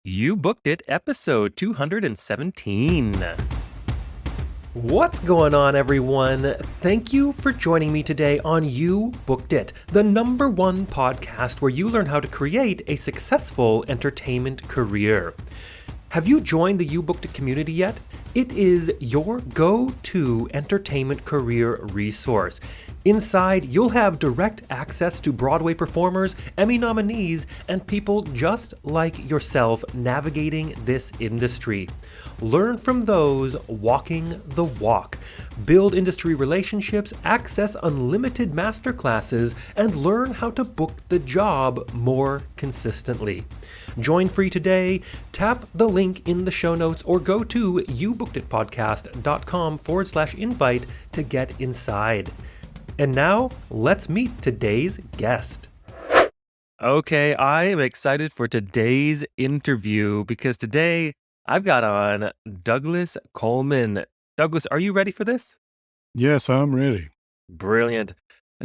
You Booked It, episode 217. What's going on, everyone? Thank you for joining me today on You Booked It, the #1 podcast where you learn how to create a successful entertainment career. Have you joined the You Booked It community yet? It is your go-to entertainment career resource. Inside, you'll have direct access to Broadway performers, Emmy nominees, and people just like yourself navigating this industry. Learn from those walking the walk. Build industry relationships, access unlimited masterclasses, and learn how to book the job more consistently. Join free today. Tap the link in the show notes or go to youbookeditpodcast.com/invite to get inside. And now, let's meet today's guest. Okay, I am excited for today's interview because today I've got on Douglas Coleman. Douglas, are you ready for this? Yes, I'm ready. Brilliant.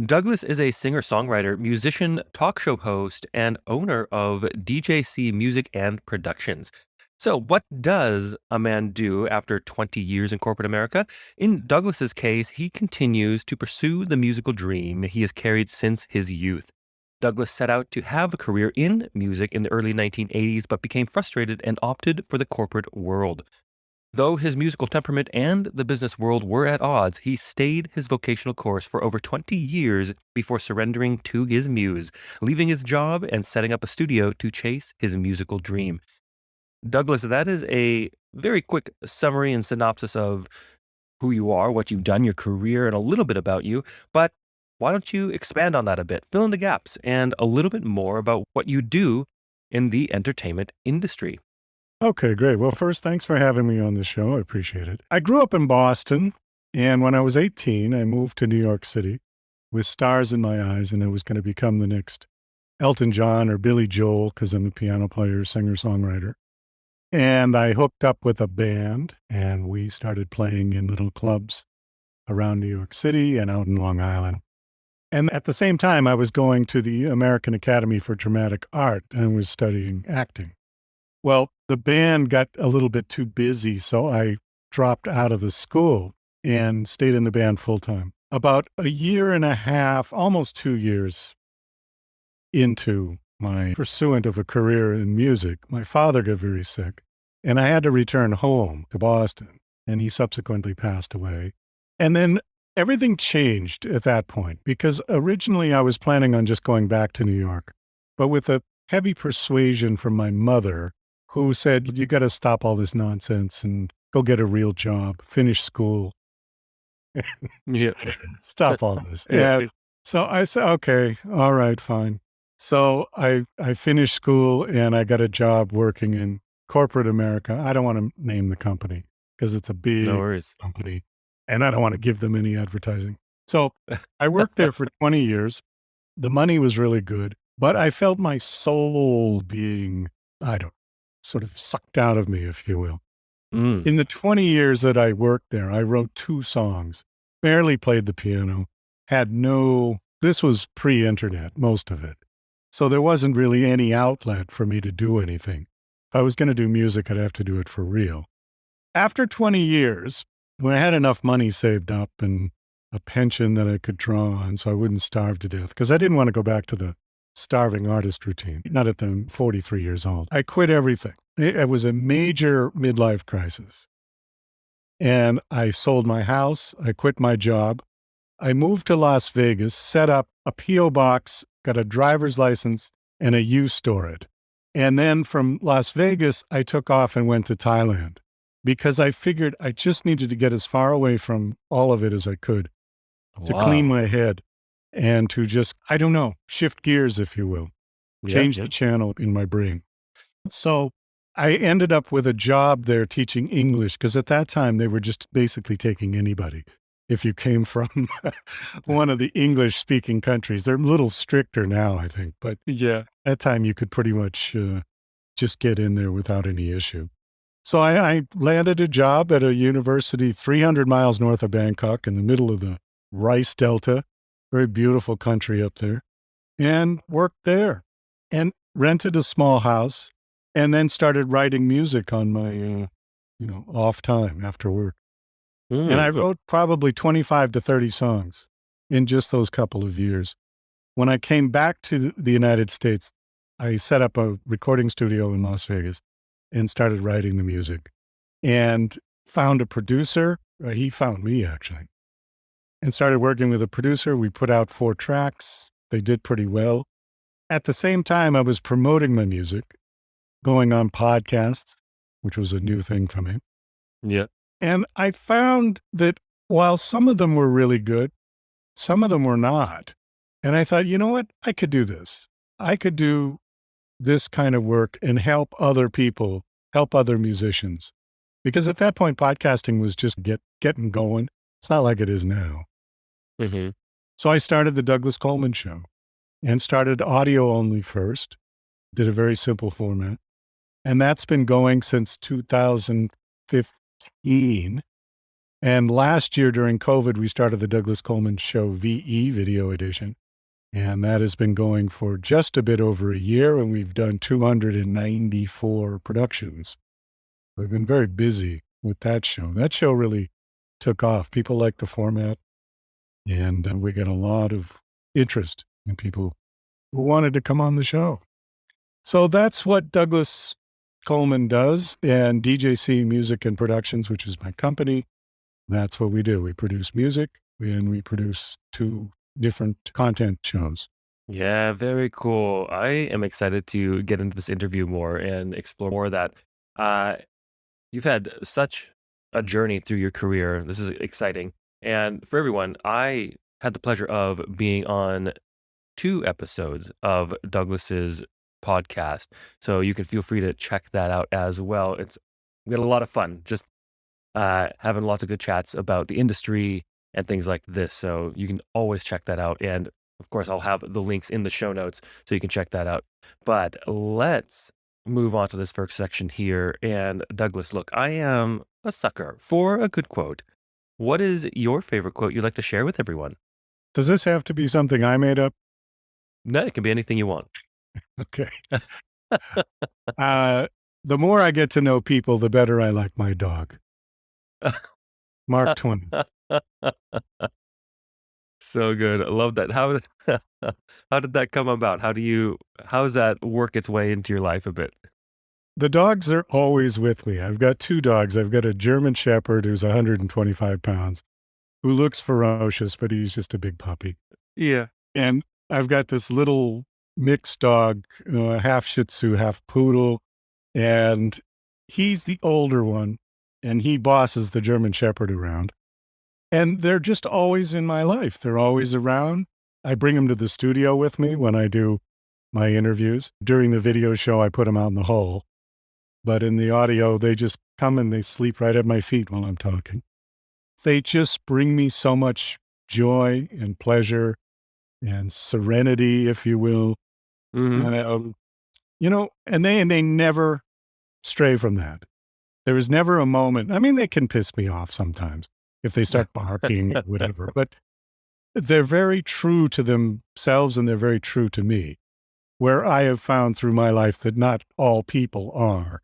Douglas is a singer-songwriter, musician, talk show host, and owner of DJC Music and Productions. So what does a man do after 20 years in corporate America? In Douglas's case, he continues to pursue the musical dream he has carried since his youth. Douglas set out to have a career in music in the early 1980s, but became frustrated and opted for the corporate world. Though his musical temperament and the business world were at odds, he stayed his vocational course for over 20 years before surrendering to his muse, leaving his job and setting up a studio to chase his musical dream. Douglas, that is a very quick summary and synopsis of who you are, what you've done, your career, and a little bit about you. But why don't you expand on that a bit, fill in the gaps, and a little bit more about what you do in the entertainment industry? Okay, great. Well, first, thanks for having me on the show. I appreciate it. I grew up in Boston, and when I was 18, I moved to New York City with stars in my eyes, and I was going to become the next Elton John or Billy Joel because I'm a piano player, singer-songwriter. And I hooked up with a band, and we started playing in little clubs around New York City and out in Long Island. And at the same time, I was going to the American Academy for Dramatic Art and was studying acting. Well, the band got a little bit too busy, so I dropped out of the school and stayed in the band full time. About a year and a half, almost 2 years into my pursuit of a career in music, my father got very sick, and I had to return home to Boston, and he subsequently passed away. And then everything changed at that point, because originally I was planning on just going back to New York, but with a heavy persuasion from my mother, who said, you got to stop all this nonsense and go get a real job, finish school, Yeah. stop all this. And so I said, okay, all right, fine. So I finished school and I got a job working in corporate America. I don't want to name the company because it's a big No worries. company and I don't want to give them any advertising. So I worked there for 20 years. The money was really good, but I felt my soul being, sort of sucked out of me, if you will. Mm. In the 20 years that I worked there, I wrote 2 songs, barely played the piano, this was pre-internet, most of it. So there wasn't really any outlet for me to do anything. If I was going to do music, I'd have to do it for real. After 20 years, when I had enough money saved up and a pension that I could draw on so I wouldn't starve to death, because I didn't want to go back to the starving artist routine, not at the 43 years old. I quit everything. It was a major midlife crisis. And I sold my house. I quit my job. I moved to Las Vegas, set up a P.O. box, got a driver's license, and a U-store it. And then from Las Vegas, I took off and went to Thailand because I figured I just needed to get as far away from all of it as I could to clean my head and to just, shift gears, if you will, change the channel in my brain. So I ended up with a job there teaching English because at that time they were just basically taking anybody. If you came from one of the English-speaking countries, they're a little stricter now, I think. But at that time you could pretty much just get in there without any issue. So I landed a job at a university 300 miles north of Bangkok in the middle of the Reis Delta, very beautiful country up there, and worked there and rented a small house and then started writing music on my, off time after work. And I wrote probably 25 to 30 songs in just those couple of years. When I came back to the United States, I set up a recording studio in Las Vegas and started writing the music and found a producer. He found me, actually, and started working with a producer. We put out 4 tracks. They did pretty well. At the same time, I was promoting my music, going on podcasts, which was a new thing for me. Yeah. And I found that while some of them were really good, some of them were not. And I thought, you know what? I could do this. I could do this kind of work and help other people, help other musicians. Because at that point, podcasting was just getting going. It's not like it is now. Mm-hmm. So I started the Douglas Coleman Show and started audio only first, did a very simple format. And that's been going since 2015. And last year during COVID, we started the Douglas Coleman Show VE Video Edition. And that has been going for just a bit over a year, and we've done 294 productions. We've been very busy with that show. That show really took off. People like the format, and we get a lot of interest in people who wanted to come on the show. So that's what Douglas Coleman does, and DJC Music and Productions, which is my company. That's what we do. We produce music, and we produce 2 different content shows. Yeah, very cool. I am excited to get into this interview more and explore more of that. You've had such a journey through your career. This is exciting. And for everyone, I had the pleasure of being on 2 episodes of Douglas's podcast. So you can feel free to check that out as well. We had a lot of fun just having lots of good chats about the industry and things like this. So you can always check that out. And of course, I'll have the links in the show notes so you can check that out. But let's move on to this first section here. And Douglas, look, I am a sucker for a good quote. What is your favorite quote you'd like to share with everyone? Does this have to be something I made up? No, it can be anything you want. Okay. The more I get to know people, the better I like my dog. Mark Twain. So good. I love that. How did that come about? How does that work its way into your life a bit? The dogs are always with me. I've got 2 dogs. I've got a German Shepherd who's 125 pounds, who looks ferocious, but he's just a big puppy. Yeah. And I've got this little mixed dog, half Shih Tzu, half Poodle, and he's the older one, and he bosses the German Shepherd around. And they're just always in my life. They're always around. I bring them to the studio with me when I do my interviews. During the video show, I put them out in the hall. But in the audio, they just come and they sleep right at my feet while I'm talking. They just bring me so much joy and pleasure and serenity, if you will. Mm-hmm. And they never stray from that. There is never a moment. I mean, they can piss me off sometimes if they start barking or whatever, but they're very true to themselves and they're very true to me, where I have found through my life that not all people are.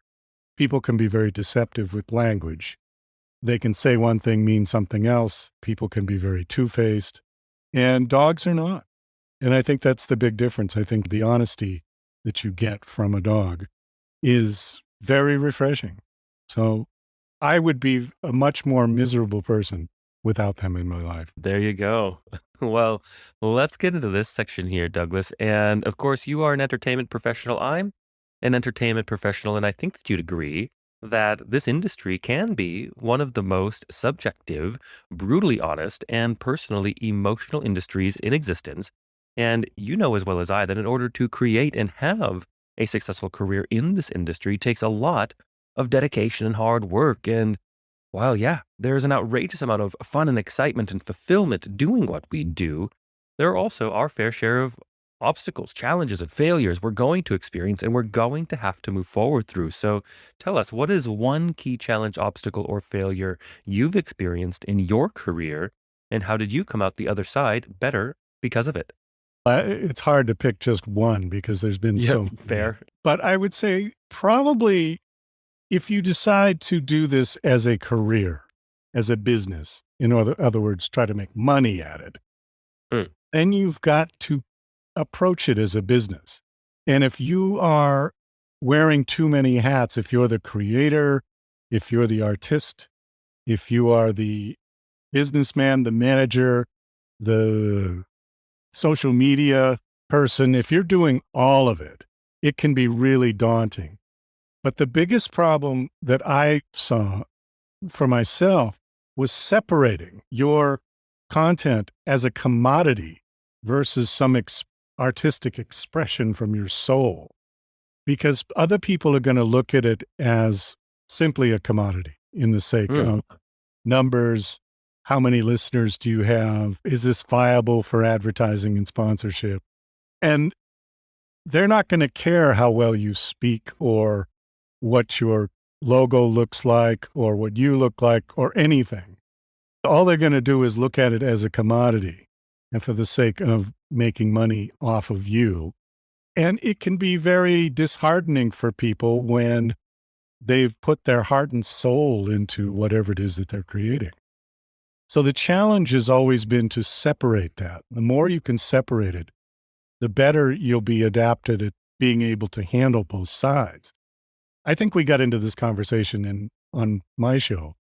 People can be very deceptive with language. They can say one thing, mean something else. People can be very two-faced, and dogs are not. And I think that's the big difference. I think the honesty that you get from a dog is very refreshing. So I would be a much more miserable person without them in my life. There you go. Well, let's get into this section here, Douglas. And of course, you are an entertainment professional. I'm an entertainment professional, and I think that you'd agree that this industry can be one of the most subjective, brutally honest, and personally emotional industries in existence. And you know as well as I that in order to create and have a successful career in this industry takes a lot of dedication and hard work. And while, yeah, there's an outrageous amount of fun and excitement and fulfillment doing what we do, there are also our fair share of obstacles, challenges, and failures we're going to experience and we're going to have to move forward through. So tell us, what is one key challenge, obstacle, or failure you've experienced in your career, and how did you come out the other side better because of it? It's hard to pick just one because there's been Yeah, so many. fair. But I would say probably if you decide to do this as a career, as a business, in other words, try to make money at it, Mm. then you've got to approach it as a business. And if you are wearing too many hats, if you're the creator, if you're the artist, if you are the businessman, the manager, the social media person, if you're doing all of it, it can be really daunting. But the biggest problem that I saw for myself was separating your content as a commodity versus some artistic expression from your soul. Because other people are going to look at it as simply a commodity in the sake Mm. of numbers. How many listeners do you have? Is this viable for advertising and sponsorship? And they're not going to care how well you speak or what your logo looks like or what you look like or anything. All they're going to do is look at it as a commodity and for the sake of making money off of you. And it can be very disheartening for people when they've put their heart and soul into whatever it is that they're creating. So the challenge has always been to separate that. The more you can separate it, the better you'll be adapted at being able to handle both sides. I think we got into this conversation on my show.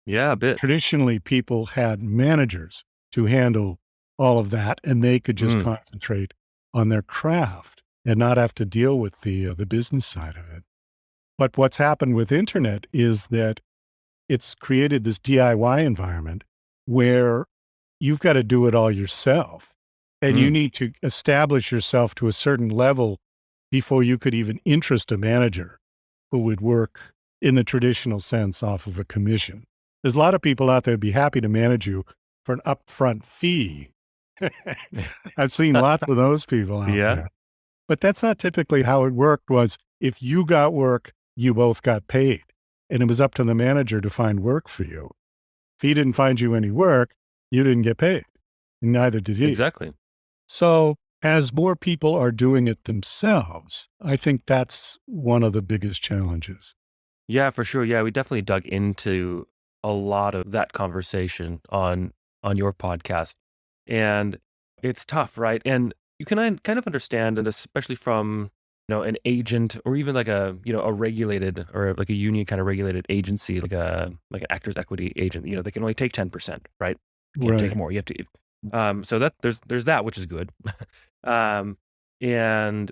Yeah, a bit. Traditionally, people had managers to handle all of that, and they could just concentrate on their craft and not have to deal with the business side of it. But what's happened with internet is that it's created this DIY environment where you've got to do it all yourself. And you need to establish yourself to a certain level before you could even interest a manager who would work in the traditional sense off of a commission. There's a lot of people out there who'd be happy to manage you for an upfront fee. I've seen lots of those people out there. But that's not typically how it worked. Was if you got work, you both got paid. And it was up to the manager to find work for you. If he didn't find you any work, you didn't get paid. And neither did he. Exactly. So as more people are doing it themselves, I think that's one of the biggest challenges. Yeah, for sure. Yeah, we definitely dug into a lot of that conversation on your podcast. And it's tough, right? And you can kind of understand, and especially from, an agent or even like a regulated or like a union kind of regulated agency, like an actors equity agent, they can only take 10%, right? You can't take more. You have to, so that there's that, which is good. And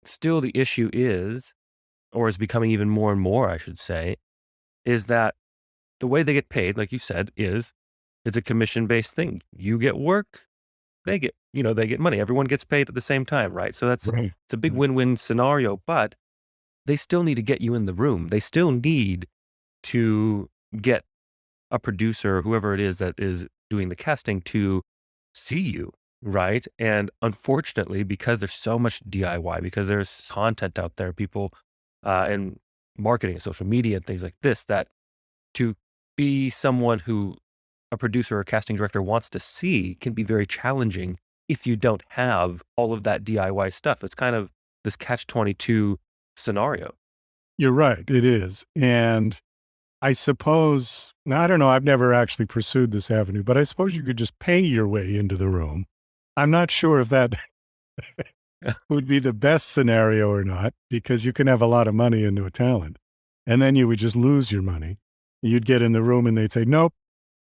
still the issue is, or is becoming even more and more, I should say, is that the way they get paid, like you said, it's a commission-based thing. You get work, they get money. Everyone gets paid at the same time, right? So it's a big win-win scenario, but they still need to get you in the room. They still need to get a producer, whoever it is that is doing the casting, to see you, right? And unfortunately, because there's so much DIY, because there's content out there, people and marketing and social media and things like this, that to be someone who a producer or casting director wants to see can be very challenging if you don't have all of that DIY stuff. It's kind of this catch-22 scenario. You're right, it is. And I suppose, now I don't know, I've never actually pursued this avenue, but I suppose you could just pay your way into the room. I'm not sure if that would be the best scenario or not, because you can have a lot of money into a talent, and then you would just lose your money. You'd get in the room and they'd say, nope.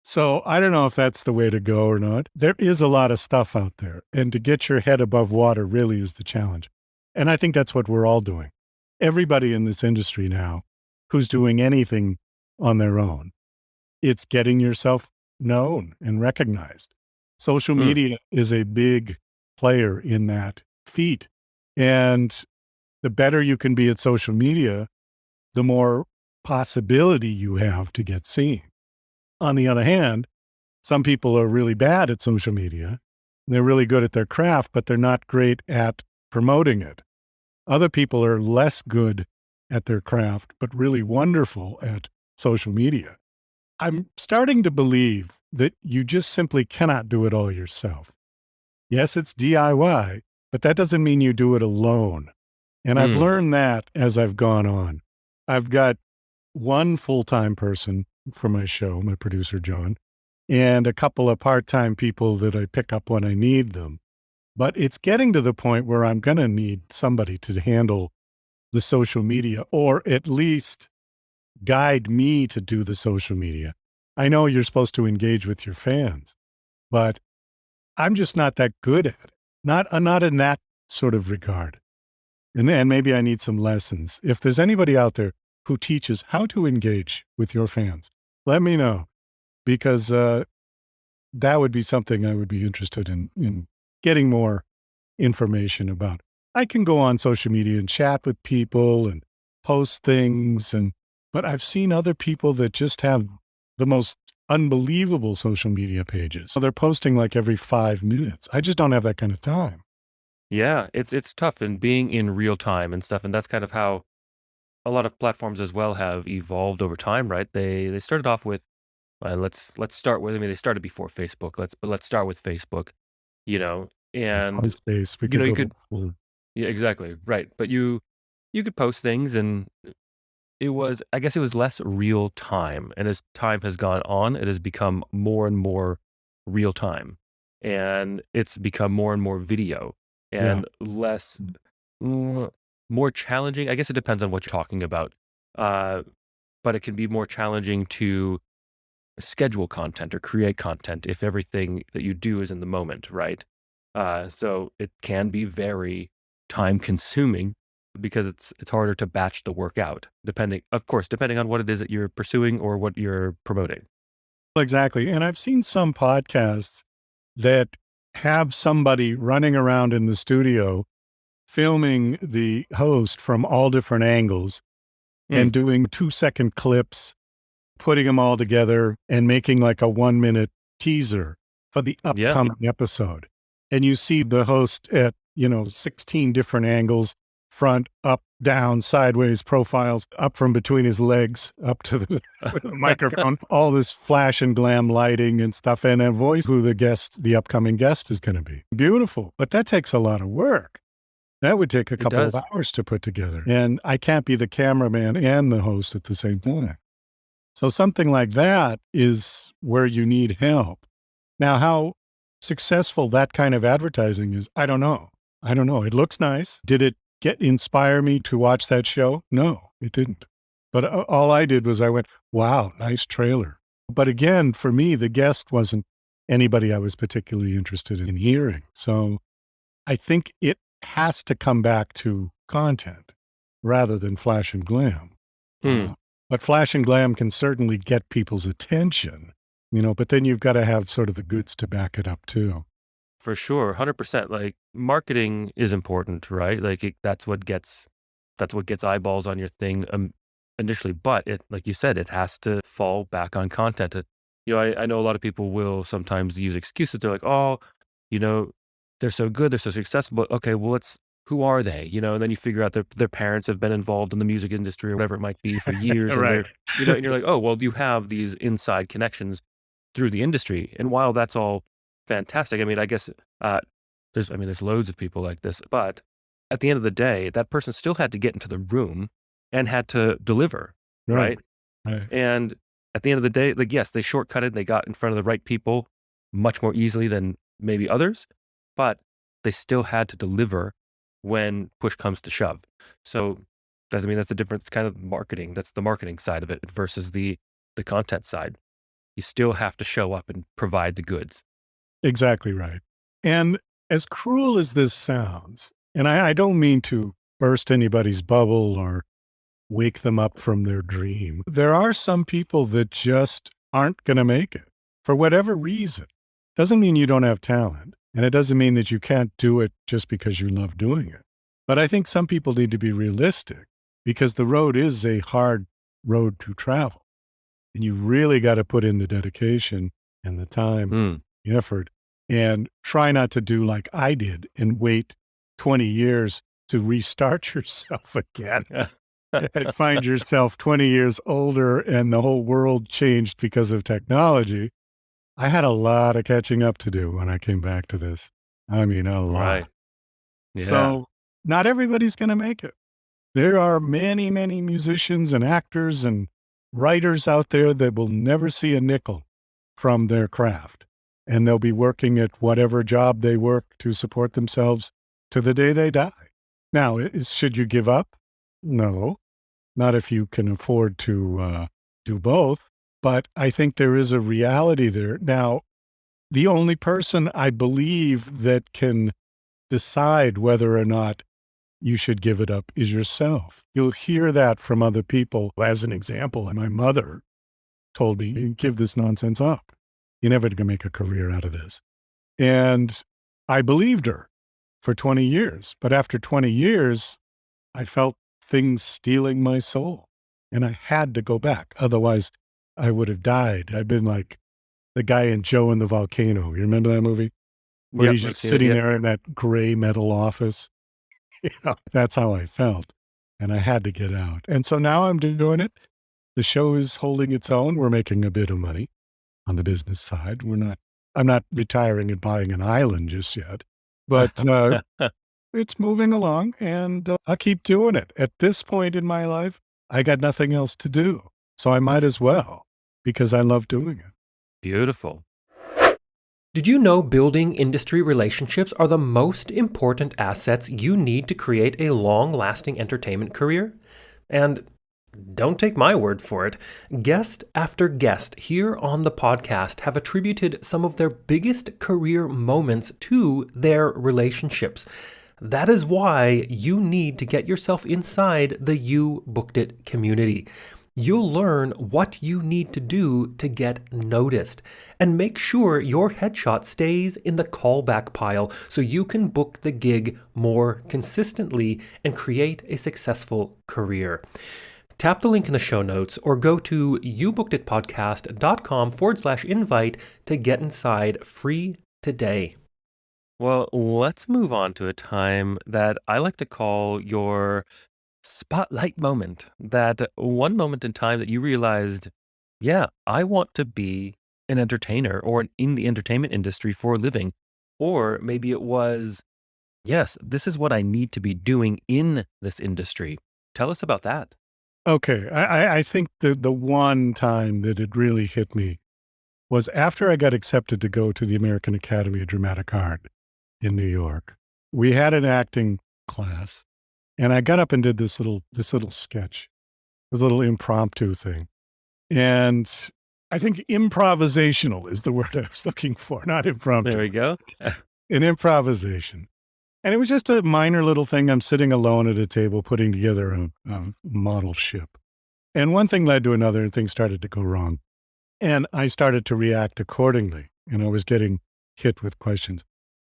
So I don't know if that's the way to go or not. There is a lot of stuff out there, and to get your head above water really is the challenge. And I think that's what we're all doing. Everybody in this industry now who's doing anything on their own, it's getting yourself known and recognized. Social media is a big player in that feat. And the better you can be at social media, the more possibility you have to get seen. On the other hand, some people are really bad at social media. They're really good at their craft, but they're not great at promoting it. Other people are less good at their craft, but really wonderful at social media. I'm starting to believe that you just simply cannot do it all yourself. Yes, it's DIY, but that doesn't mean you do it alone. And I've Mm. learned that as I've gone on. I've got one full-time person for my show, my producer, John, and a couple of part-time people that I pick up when I need them. But it's getting to the point where I'm going to need somebody to handle the social media, or at least guide me to do the social media. I know you're supposed to engage with your fans, but I'm just not that good at it. Not in that sort of regard. And maybe I need some lessons. If there's anybody out there who teaches how to engage with your fans, let me know, because that would be something I would be interested in getting more information about. I can go on social media and chat with people and post things, but I've seen other people that just have the most unbelievable social media pages. So they're posting like every 5 minutes. I just don't have that kind of time. Yeah, it's tough and being in real time and stuff, and that's kind of how a lot of platforms as well have evolved over time, right? They started off with let's start with, I mean, they started before Facebook. Let's start with Facebook, and MySpace, we you know could you go could, full. yeah, exactly, right. But you could post things, and I guess it was less real time, and as time has gone on, it has become more and more real time, and it's become more and more video Yeah. and less, mm, more challenging. I guess it depends on what you're talking about, uh, but it can be more challenging to schedule content or create content if everything that you do is in the moment, right? So it can be very time consuming because it's harder to batch the work out, depending, of course, depending on what it is that you're pursuing or what you're promoting. Exactly. And I've seen some podcasts that have somebody running around in the studio filming the host from all different angles Mm, and doing 2-second clips, putting them all together and making like a 1-minute teaser for the yeah. upcoming episode. And you see the host at, 16 different angles, front, up, down, sideways, profiles, up from between his legs, up to the, the microphone, all this flash and glam lighting and stuff, and a voice who the upcoming guest is going to be. Beautiful. But that takes a lot of work. That would take a It couple of does. hours to put together. And I can't be the cameraman and the host at the same time. So something like that is where you need help. Now, how successful that kind of advertising is, I don't know. I don't know. It looks nice. Did it inspire me to watch that show? No, it didn't. But all I did was I went, wow, nice trailer. But again, for me, the guest wasn't anybody I was particularly interested in hearing. So I think it has to come back to content rather than flash and glam. Hmm. But flash and glam can certainly get people's attention, but then you've got to have sort of the goods to back it up too. For sure, 100%. Like, marketing is important, right? Like, that's what gets eyeballs on your thing, initially. But it, like you said, it has to fall back on content. I know a lot of people will sometimes use excuses. They're like, oh, you know, they're so good, they're so successful. But okay, well, who are they? And then you figure out their parents have been involved in the music industry or whatever it might be for years, and Right. and you're like, oh, well, you have these inside connections through the industry, and while that's all fantastic, I mean, I guess there's loads of people like this, but at the end of the day, that person still had to get into the room and had to deliver, Right. right? Right. And at the end of the day, like, yes, they shortcutted, they got in front of the right people much more easily than maybe others, but they still had to deliver when push comes to shove. So that's the difference, kind of marketing. That's the marketing side of it versus the content side. You still have to show up and provide the goods. Exactly right. And as cruel as this sounds, and I don't mean to burst anybody's bubble or wake them up from their dream, there are some people that just aren't going to make it for whatever reason. Doesn't mean you don't have talent, and it doesn't mean that you can't do it just because you love doing it. But I think some people need to be realistic, because the road is a hard road to travel. And you really got to put in the dedication and the time, Mm. the effort, and try not to do like I did and wait 20 years to restart yourself again and find yourself 20 years older and the whole world changed because of technology. I had a lot of catching up to do when I came back to this. I mean, a Right. lot. Yeah. So not everybody's going to make it. There are many, many musicians and actors and writers out there that will never see a nickel from their craft. And they'll be working at whatever job they work to support themselves to the day they die. Now, should you give up? No, not if you can afford to do both. But I think there is a reality there. Now, the only person I believe that can decide whether or not you should give it up is yourself. You'll hear that from other people. As an example, my mother told me, "You give this nonsense up. You're never going to make a career out of this." And I believed her for 20 years. But after 20 years, I felt things stealing my soul. And I had to go back. Otherwise, I would have died. I've been like the guy in Joe and the Volcano. You remember that movie? Where Yep, he's I've just seen it, sitting yep. there in that gray metal office. That's how I felt. And I had to get out. And so now I'm doing it. The show is holding its own. We're making a bit of money on the business side. I'm not retiring and buying an island just yet, but it's moving along and I'll keep doing it. At this point in my life, I got nothing else to do. So I might as well because I love doing it. Beautiful. Did you know building industry relationships are the most important assets you need to create a long-lasting entertainment career? And don't take my word for it. Guest after guest here on the podcast have attributed some of their biggest career moments to their relationships. That is why you need to get yourself inside the You Booked It community. You'll learn what you need to do to get noticed and make sure your headshot stays in the callback pile so you can book the gig more consistently and create a successful career. Tap the link in the show notes or go to youbookeditpodcast.com/invite to get inside free today. Well, let's move on to a time that I like to call your spotlight moment. That one moment in time that you realized, yeah, I want to be an entertainer or in the entertainment industry for a living. Or maybe it was, yes, this is what I need to be doing in this industry. Tell us about that. Okay. I think the one time that it really hit me was after I got accepted to go to the American Academy of Dramatic Art in New York. We had an acting class and I got up and did this little sketch. It was a little impromptu thing. And I think improvisational is the word I was looking for, not impromptu. There we go. An improvisation. And it was just a minor little thing. I'm sitting alone at a table putting together a model ship. And one thing led to another and things started to go wrong. And I started to react accordingly. And I was getting hit with questions.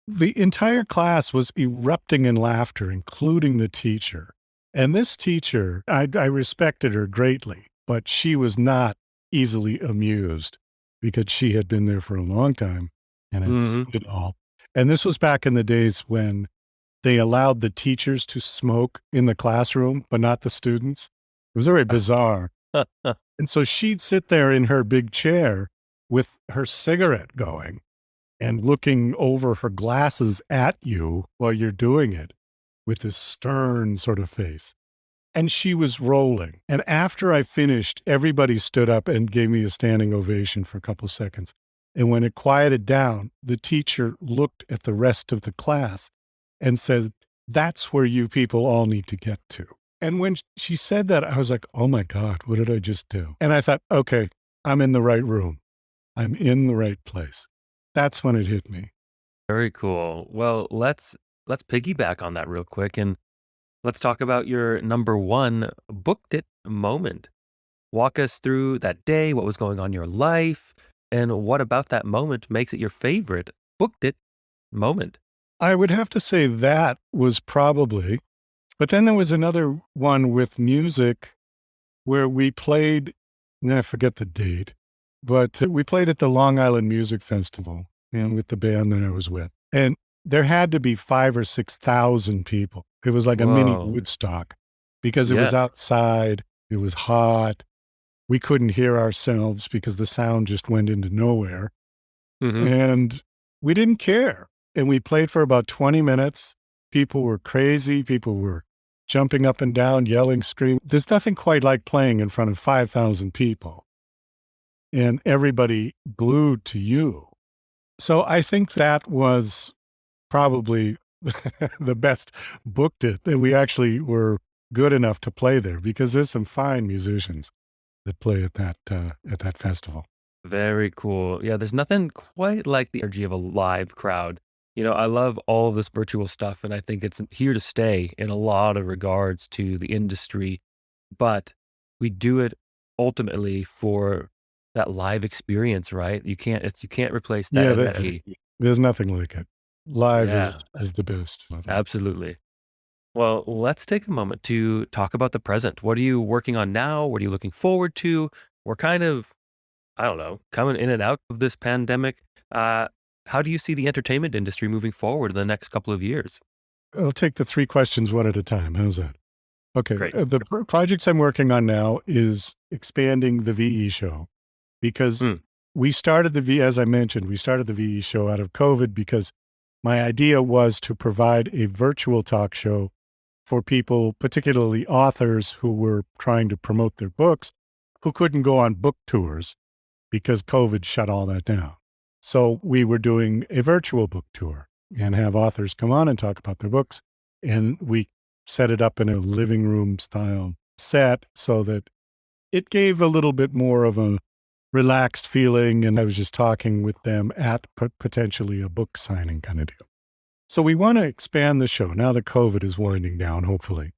The entire class was erupting in laughter, including the teacher. And this teacher, I respected her greatly, but she was not easily amused because she had been there for a long time and had seen it all. And this was back in the days when they allowed the teachers to smoke in the classroom, but not the students. It was very bizarre. And so she'd sit there in her big chair with her cigarette going and looking over her glasses at you while you're doing it with this stern sort of face. And she was rolling. And after I finished, everybody stood up and gave me a standing ovation for a couple of seconds. And when it quieted down, the teacher looked at the rest of the class and said, "That's where you people all need to get to." And when she said that, I was like, oh my God, what did I just do? And I thought, okay, I'm in the right room. I'm in the right place. That's when it hit me. Very cool. Well, let's piggyback on that real quick and let's talk about your number one booked it moment. Walk us through that day, what was going on in your life, and what about that moment makes it your favorite booked it moment? I would have to say that was probably, but then there was another one with music where we played, and I forget the date, but we played at the Long Island Music Festival with the band that I was with. And there had to be 5,000 or 6,000 people. It was like a mini Whoa. Woodstock because it was Yeah. outside. It was hot. We couldn't hear ourselves because the sound just went into nowhere. Mhm. And we didn't care. and we played for about 20 minutes. People were crazy. People were jumping up and down, yelling, screaming. There's nothing quite like playing in front of 5,000 people and everybody glued to you. So I think that was probably the best booked it. And we actually were good enough to play there because there's some fine musicians that play at that festival. Very cool. Yeah, there's nothing quite like the energy of a live crowd. I love all of this virtual stuff, and I think it's here to stay in a lot of regards to the industry. But we do it ultimately for that live experience, right? You can't replace that Yeah, energy. there's nothing like it. Live Yeah, is the best. absolutely. Well, let's take a moment to talk about the present. What are you working on now? What are you looking forward to? We're kind of, I don't know, coming in and out of this pandemic. Uh, how do you see the entertainment industry moving forward in the next couple of years? I'll take the three questions one at a time. How's that? Okay. Great. The projects I'm working on now is expanding the VE show because Mm, as I mentioned, we started the VE show out of COVID because my idea was to provide a virtual talk show for people, particularly authors who were trying to promote their books, who couldn't go on book tours because COVID shut all that down. So we were doing a virtual book tour and have authors come on and talk about their books. And we set it up in a living room style set so that it gave a little bit more of a relaxed feeling. And I was just talking with them at potentially a book signing kind of deal. So we want to expand the show now that COVID is winding down, hopefully,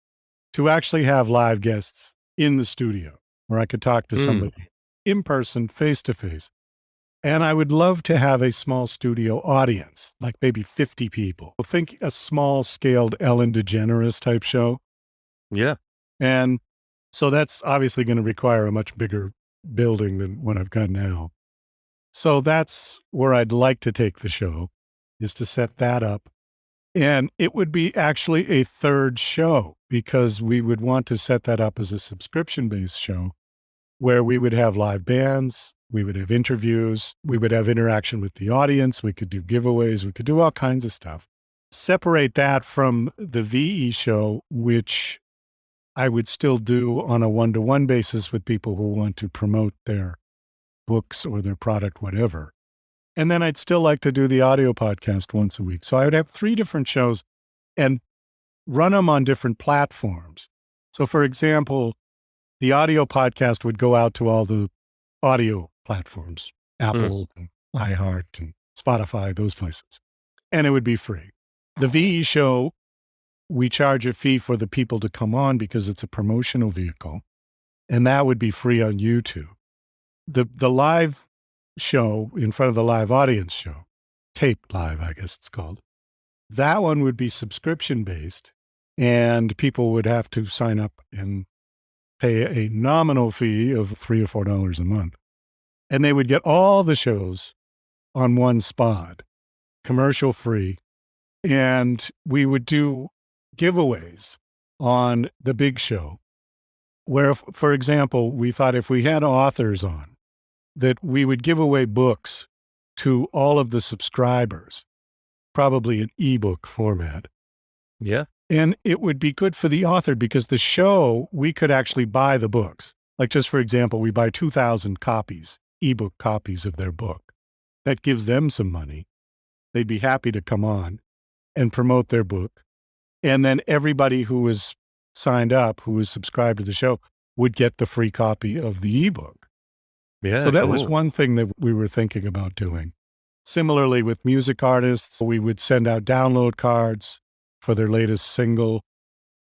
to actually have live guests in the studio where I could talk to mm. somebody in person, face to face. And I would love to have a small studio audience, like maybe 50 people. Think a small scaled Ellen DeGeneres type show. Yeah. And so that's obviously going to require a much bigger building than what I've got now. So that's where I'd like to take the show, is to set that up. And it would be actually a third show because we would want to set that up as a subscription-based show where we would have live bands, we would have interviews, we would have interaction with the audience, we could do giveaways, we could do all kinds of stuff. Separate that from the VE show, which I would still do on a one-to-one basis with people who want to promote their books or their product, whatever. And then I'd still like to do the audio podcast once a week. So I would have 3 different shows and run them on different platforms. So for example, the audio podcast would go out to all the audio platforms, Apple, and iHeart, and Spotify, those places. And it would be free. The VE show, we charge a fee for the people to come on because it's a promotional vehicle. And that would be free on YouTube. The live show in front of the live audience show, taped live, I guess it's called. That one would be subscription based and people would have to sign up and pay a nominal fee of $3 or $4 a month. And they would get all the shows on one spot, commercial free. And we would do giveaways on the big show where, for example, we thought if we had authors on, that we would give away books to all of the subscribers, probably in ebook format. Yeah. And it would be good for the author because the show, we could actually buy the books. Like just for example, we buy 2,000 copies, ebook copies of their book. That gives them some money. They'd be happy to come on and promote their book. And then everybody who was signed up, who was subscribed to the show, would get the free copy of the ebook. Yeah. So that was cool. one thing that we were thinking about doing. Similarly, with music artists, we would send out download cards for their latest single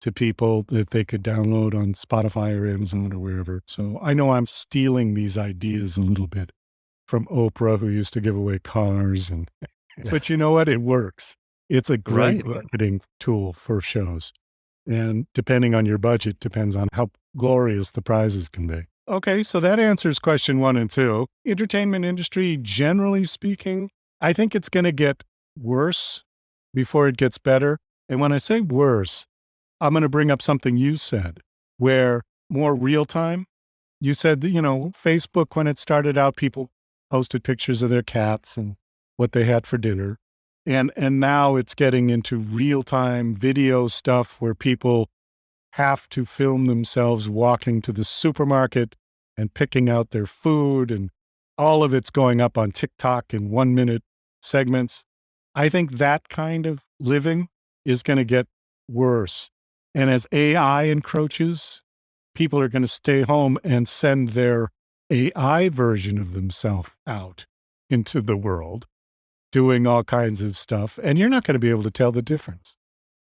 to people that they could download on Spotify or Amazon or wherever. So I know I'm stealing these ideas a little bit from Oprah, who used to give away cars. But you know what? It works. It's a great Right. marketing tool for shows. And depending on your budget, depends on how glorious the prizes can be. Okay, so that answers question 1 and 2. Entertainment industry, generally speaking, I think it's going to get worse before it gets better. And when I say worse, I'm going to bring up something you said, where more real time. You said, Facebook, when it started out, people posted pictures of their cats and what they had for dinner. And now it's getting into real-time video stuff where people have to film themselves walking to the supermarket and picking out their food, and all of it's going up on TikTok in 1-minute segments. I think that kind of living is going to get worse. And as AI encroaches, people are going to stay home and send their AI version of themselves out into the world, doing all kinds of stuff. And you're not going to be able to tell the difference.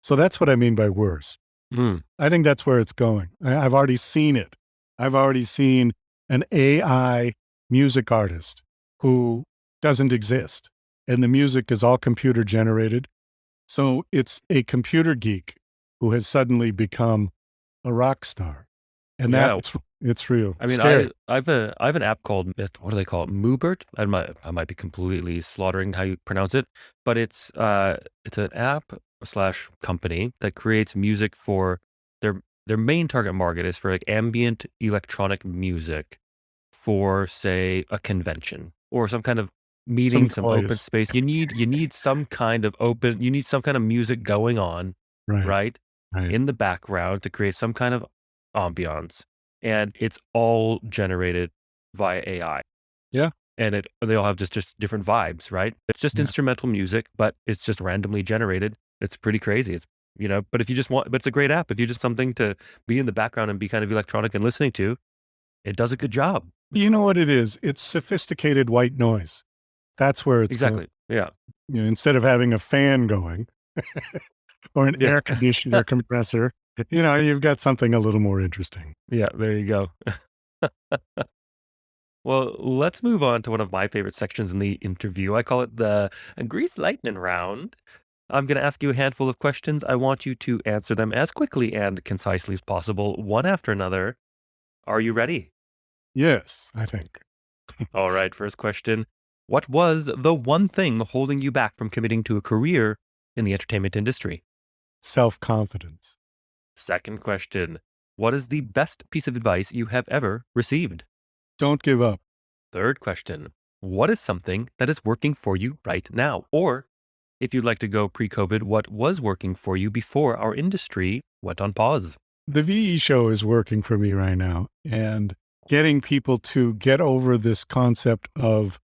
So that's what I mean by worse. Mm. I think that's where it's going. I've already seen it. I've already seen an AI music artist who doesn't exist, and the music is all computer generated. So it's a computer geek who has suddenly become a rock star. And Yeah. it's real. I mean, Scary. I have an app called, what do they call it? Moobert. I might be completely slaughtering how you pronounce it, but it's an app slash company that creates music for their main target market is for like ambient electronic music for, say, a convention or some kind of meeting, some open noise. space. You need some kind of music going on, Right. right, Right. in the background to create some kind of ambiance, and it's all generated via AI. Yeah. And they all have just different vibes, right? It's just Yeah. instrumental music, but it's just randomly generated. It's pretty crazy. It's, but if you just want, but it's a great app. If you just something to be in the background and be kind of electronic and listening to, it does a good job. You know what it is? It's sophisticated white noise. That's where it's Exactly. Yeah. going. Instead of having a fan going or an Yeah. air conditioner compressor, you've got something a little more interesting. Yeah, there you go. Well, let's move on to one of my favorite sections in the interview. I call it the Grease Lightning Round. I'm going to ask you a handful of questions. I want you to answer them as quickly and concisely as possible, one after another. Are you ready? Yes, I think. All right, first question. What was the one thing holding you back from committing to a career in the entertainment industry? Self-confidence. Second question. What is the best piece of advice you have ever received? Don't give up. Third question. What is something that is working for you right now? Or if you'd like to go pre-COVID, what was working for you before our industry went on pause? The VE show is working for me right now, and getting people to get over this concept of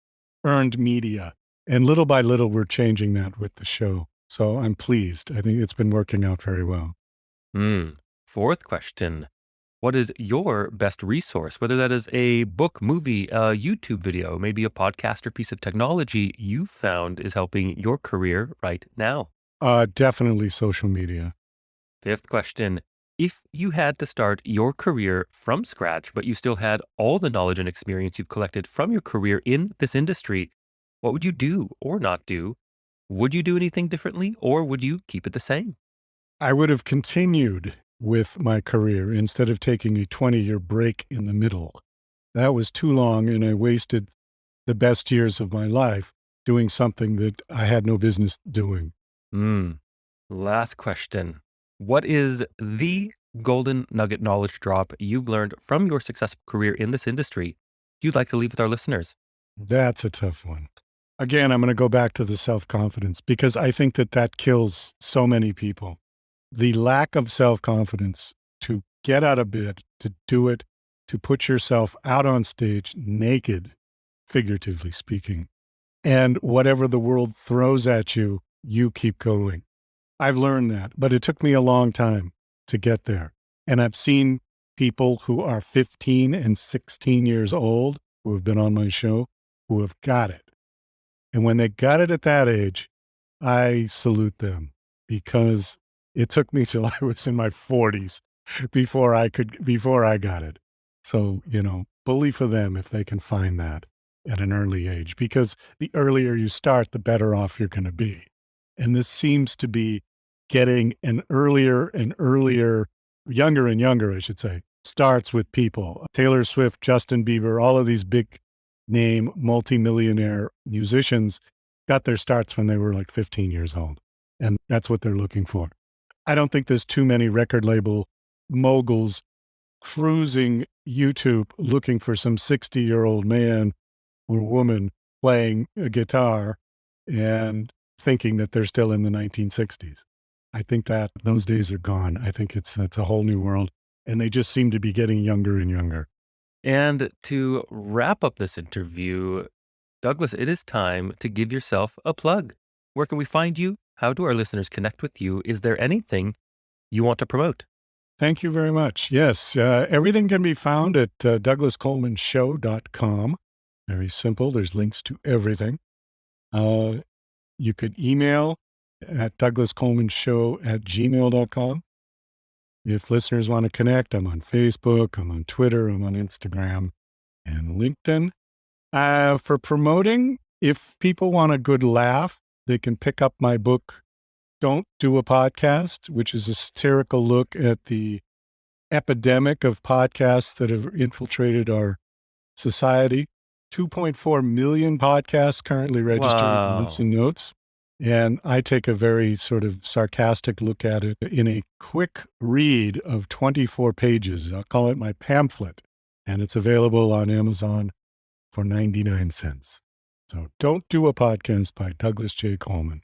earned media. And little by little, we're changing that with the show. So I'm pleased. I think it's been working out very well. Fourth question. What is your best resource, whether that is a book, movie, a YouTube video, maybe a podcast or piece of technology you found is helping your career right now? Definitely social media. Fifth question. If you had to start your career from scratch, but you still had all the knowledge and experience you've collected from your career in this industry, what would you do or not do? Would you do anything differently, or would you keep it the same? I would have continued with my career instead of taking a 20-year break in the middle. That was too long, and I wasted the best years of my life doing something that I had no business doing. Last question. What is the golden nugget knowledge drop you've learned from your successful career in this industry you'd like to leave with our listeners? That's a tough one. Again, I'm going to go back to the self-confidence because I think that kills so many people. The lack of self-confidence to get out of bed, to do it, to put yourself out on stage naked, figuratively speaking, and whatever the world throws at you, you keep going. I've learned that, but it took me a long time to get there. And I've seen people who are 15 and 16 years old who have been on my show who have got it. And when they got it at that age, I salute them because it took me till I was in my 40s before I got it. So, bully for them if they can find that at an early age, because the earlier you start, the better off you're going to be. And this seems to be getting an earlier and earlier, younger and younger, I should say, starts with people. Taylor Swift, Justin Bieber, all of these big name multimillionaire musicians got their starts when they were like 15 years old. And that's what they're looking for. I don't think there's too many record label moguls cruising YouTube looking for some 60-year-old man or woman playing a guitar and thinking that they're still in the 1960s. I think that those days are gone. I think it's a whole new world, and they just seem to be getting younger and younger. And to wrap up this interview, Douglas, it is time to give yourself a plug. Where can we find you? How do our listeners connect with you? Is there anything you want to promote? Thank you very much. Yes, everything can be found at douglascolemanShow.com. Very simple. There's links to everything. You could email at douglascolemanshow@gmail.com. If listeners want to connect, I'm on Facebook, I'm on Twitter, I'm on Instagram and LinkedIn. For promoting, if people want a good laugh, they can pick up my book, Don't Do a Podcast, which is a satirical look at the epidemic of podcasts that have infiltrated our society. 2.4 million podcasts currently registered in Listen Notes. And I take a very sort of sarcastic look at it in a quick read of 24 pages. I'll call it my pamphlet. And it's available on Amazon for 99 cents. So Don't Do a Podcast by Douglas J. Coleman.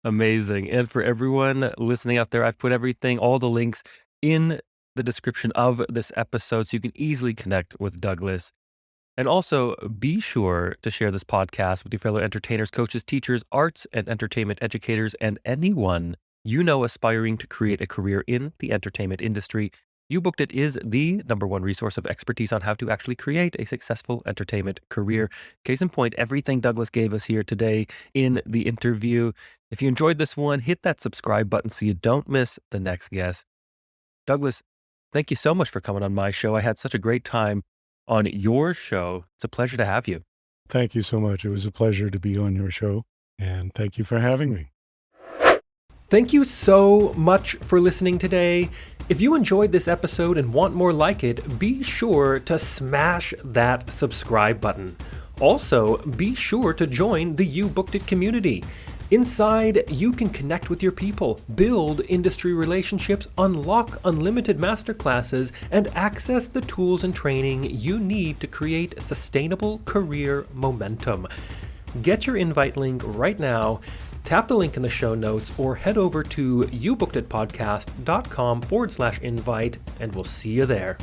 Amazing. And for everyone listening out there, I've put everything, all the links in the description of this episode so you can easily connect with Douglas. And also be sure to share this podcast with your fellow entertainers, coaches, teachers, arts and entertainment educators, and anyone you know aspiring to create a career in the entertainment industry. You Booked It is the #1 resource of expertise on how to actually create a successful entertainment career. Case in point, everything Douglas gave us here today in the interview. If you enjoyed this one, hit that subscribe button so you don't miss the next guest. Douglas, thank you so much for coming on my show. I had such a great time on your show. It's a pleasure to have you. Thank you so much. It was a pleasure to be on your show, and thank you for having me. Thank you so much for listening today. If you enjoyed this episode and want more like it, be sure to smash that subscribe button. Also, be sure to join the You Booked It community. Inside, you can connect with your people, build industry relationships, unlock unlimited masterclasses, and access the tools and training you need to create sustainable career momentum. Get your invite link right now. Tap the link in the show notes or head over to youbookeditpodcast.com/invite, and we'll see you there.